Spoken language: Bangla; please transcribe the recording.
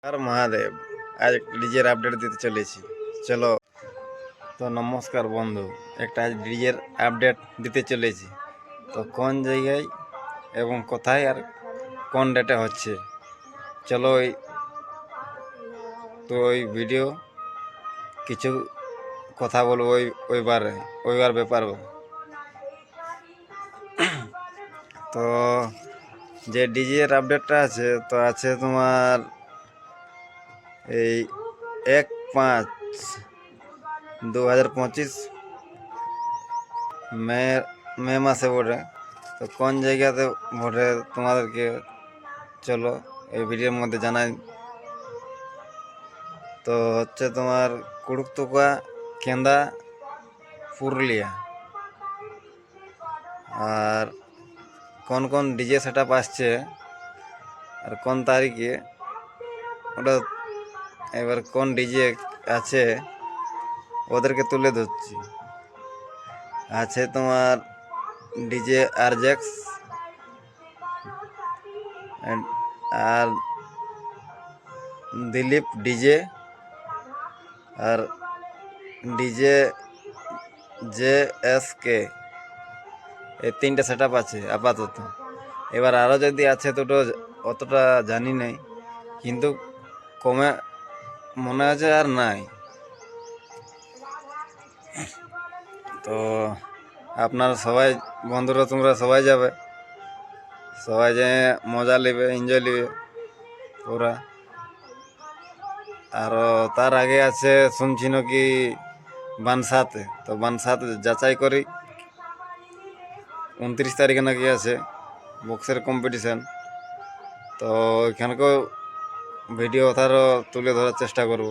আর মহাদেব আজ একটা ডিজের আপডেট দিতে চলেছি। চলো তো নমস্কার বন্ধু, একটা আজ ডিজের আপডেট দিতে চলেছি। তো কোন জায়গায় এবং কোথায় আর কোন ডেটে হচ্ছে, চলো ওই ভিডিও কিছু কথা বলবো ওইবার ব্যাপার। তো যে ডিজের আপডেটটা আছে তো আছে তোমার এই 1/5/2025 মে মে মাসে বটে। তো কোন জায়গাতে বটে তোমাদেরকে চলো এই ভিডিওর মধ্যে জানাই। তো হচ্ছে তোমার কুড়ুকতুকা, কেন্দা, পুরুলিয়া। আর কোন কোন ডিজে সেট আপ আসছে আর কোন তারিখে, ওটা এবার কোন ডিজে আছে ওদেরকে তুলে ধরছি। আছে তোমার ডিজে আরজেক্স, আর দিলীপ ডিজে, আর ডিজে JSK। এই তিনটে সেট আপ আছে আপাতত। এবার আরও যদি আছে তো অতটা জানি নাই, কিন্তু কমে মনে আছে আর নাই। তো আপনারা সবাই বন্ধুরা তোমরা সবাই যাবে, সবাই যেয়ে মজা নেবে, এনজয় নেবে ওরা। আর তার আগে আছে শুনছি নাকি বানসাতে, তো বানসাতে যাচাই করি 29 তারিখে নাকি আছে বক্সের কম্পিটিশান। তো ওইখানকেও ভিডিও তারও তুলে ধরার চেষ্টা করব।